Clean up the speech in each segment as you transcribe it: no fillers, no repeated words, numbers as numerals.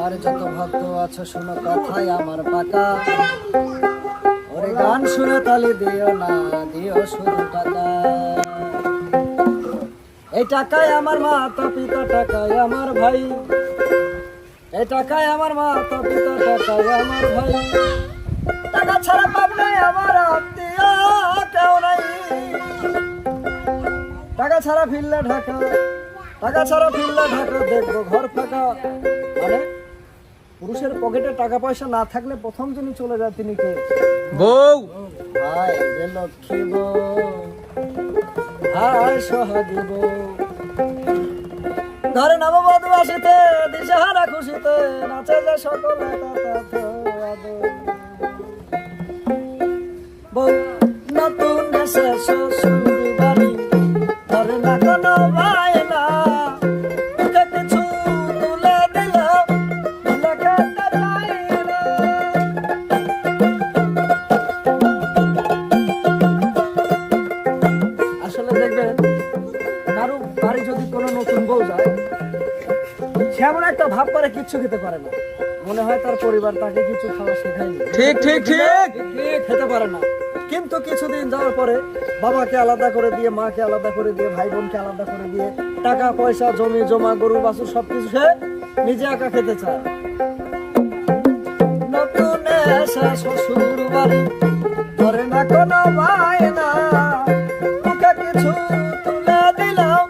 আর যত ভক্ত আছো শোনো কথাই আমার পাকা, ওরে গান শুনে তালি দিও না, দিও শুধু টাকা। এই টাকায় আমার মাতা পিতা, টাকায় আমার ভাই, এই টাকায় আমার মাতা পিতা, টাকায় আমার ভাই। টাকা ছাড়া পাব নাই আমার আত্মীয় কেউ নাই, টাকা ছাড়া ফিরলে ঢাকা, টাকা ছাড়া ফিরলে ঢাকা দেখবো ঘর ফাঁকা। মানে পুরুষের পকেটে টাকা পয়সা না থাকলে প্রথম যিনি চলে যায় তিনি কে? বউ। হায় রে লক্ষ্মী বউ, হায় সোহাগী বউ। ঘরে নববধূ আসিতে দিশেহারা খুশিতে নাচে যে সকলে বউ। নতুন এসে শ্বশুর বাড়ি, ঘরে না কোনো বায়না, মুখে কিছু তুলে দিল দিলে খেতে চায় না। আসলে দেখবেন কারো বাড়ি যদি কোনো নতুন বউ যায়, সে এমন একটা ভাব করে কিচ্ছু খেতে পারে না, মনে হয় তার পরিবার তাকে কিছু খাওয়া শেখায়নি। ঠিক ঠিক ঠিক। খেতে পারে না, কিন্তু কিছুদিন যাওয়ার পরে বাবাকে আলাদা করে দিয়ে, মাকে আলাদা করে দিয়ে, ভাই বোনকে আলাদা করে দিয়ে, টাকা পয়সা জমি জমা গরু বাছুর সবকিছু সে নিজে একা খেতে চায়। নতুন এসে শ্বশুর বাড়ি, ঘরে না কোনো বায়না, মুখে কিছু তুলে দিলাম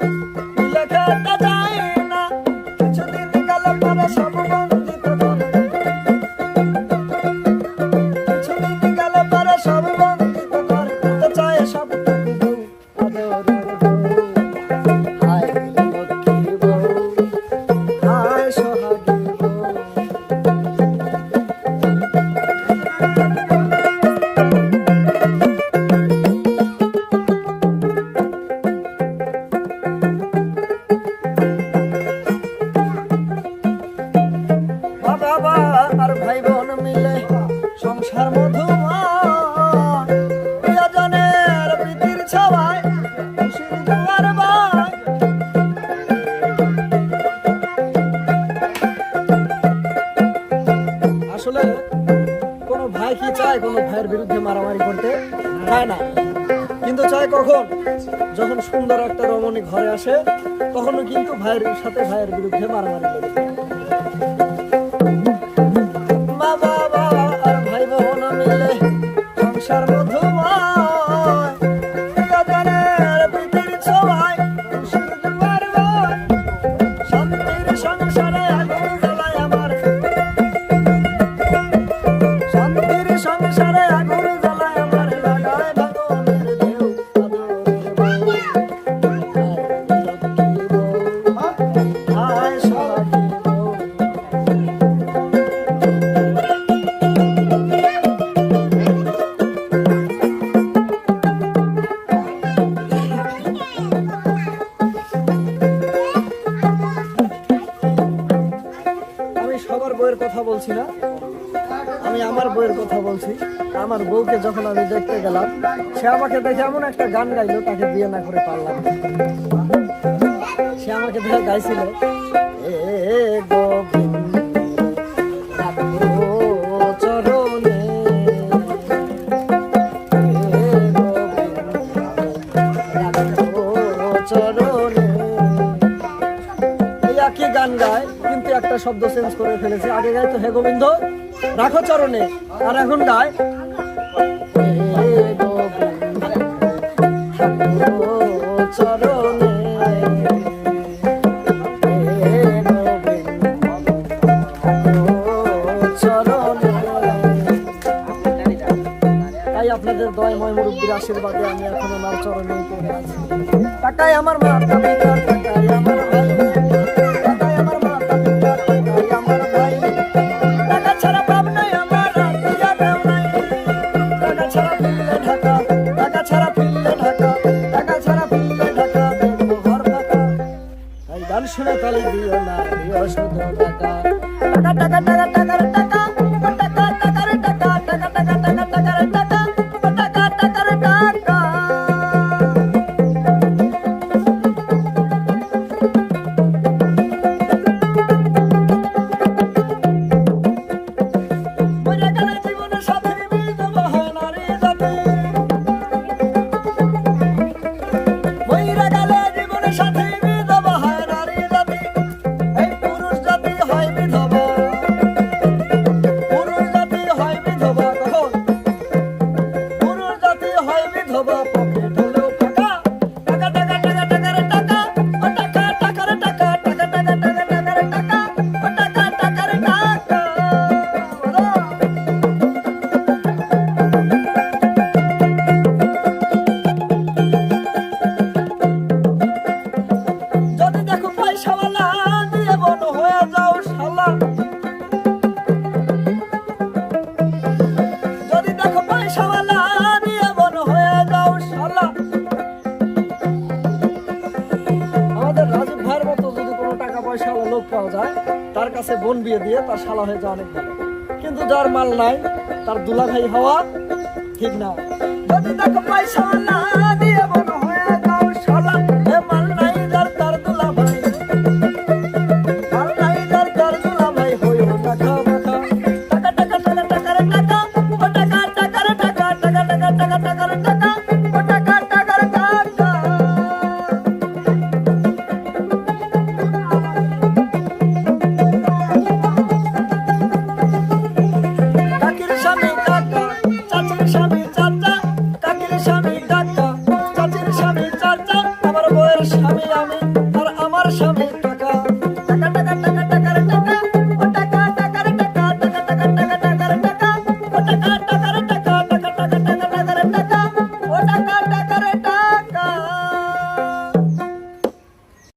দিলে খেতে চায় না। কিছুদিন গেল পরে সব বঞ্চিত করে, কিছুদিন গেল পরে সব বঞ্চিত করে, খেতে চায় সব টুকু আদরের বউ। হায় লক্ষ্মী বউ, হায় সোহাগী বউ। বাবা আর ভাই বোন মিলে সংসার মধুময়, প্রিয়জনের প্রীতির ছোঁয়ায় খুশির জোয়ার বয়। আসলে কোনো ভাই কি চায় কোনো ভাইয়ের বিরুদ্ধে মারামারি করতে? চায় না, কিন্তু চায় কখন? যখন সুন্দর একটা রমণী ঘরে আসে তখনও কিন্তু ভাইয়ের সাথে ভাইয়ের বিরুদ্ধে মারামারি করে। মা বাবা আর ভাই বোন মিলে সংসার মধুময়, প্রিয়জনের প্রীতির ছোঁয়ায় খুশির জোয়ার বয়। শান্তির সংসারে আগুন জ্বালায় আমার, শান্তির সংসারে আগুন জ্বালায় আমার, লাগায় ভাঙনের ঢেউ আদরের বউ। হায় লক্ষ্মী বউ, হায় সোহাগী বউ। আমি সবার বইয়ের কথা বলছি না, আমি আমার বইয়ের কথা বলছি। আমার বউকে যখন আমি দেখতে গেলাম, সে আমাকে দেখে এমন একটা গান গাইলো, তাকে বিয়ে না করে পারলাম না। সে আমাকে দেখে গাইছিল, এ গোবিন্দ রাখো চরণে, এ গোবিন্দ রাখো চরণে। এই একই গান গায়, কিন্তু একটা শব্দ চেঞ্জ করে ফেলেছে। আগে গাইতো হে গোবিন্দ রাখো চরণে, আর এখন গায় হে গোবিন্দ রাখো চরণে, হে গোবিন্দ রাখো চরণে। তাই আপনাদের দয়াময় মুরব্বীর আশীর্বাদে আমি এখন ওনার চরণেই পড়ে আছি। টাকায় আমার মাতা পিতা, টাকায় আমার ভাই, টাকায় আমার মাতা পিতা, টাকায় আমার ভাই। টাকা ছাড়া পাব নাই আমার আত্মীয় কেউ নাই, টাকা ছাড়া ফিরলে ঢাকা, টাকা ছাড়া ফিরলে ঢাকা, টাকা ছাড়া ফিরলে ঢাকা দেখবো ঘর ফাঁকা। তাই গান শুনে তালি দিও না, দিও শুধু টাকা। টাকা টাকা টাকা টাকার টাকা, টাকা টাকার টাকা, টাকা টাকা টাকা টাকার টাকা, টাকা টাকার টাকা। বিয়ে দিয়ে তার শালা হয়ে যাওয়া অনেক ভালো, কিন্তু যার মাল নাই তার দুলাভাই হওয়া ঠিক না। যদি তাকে পয়সা না দিয়ে বড়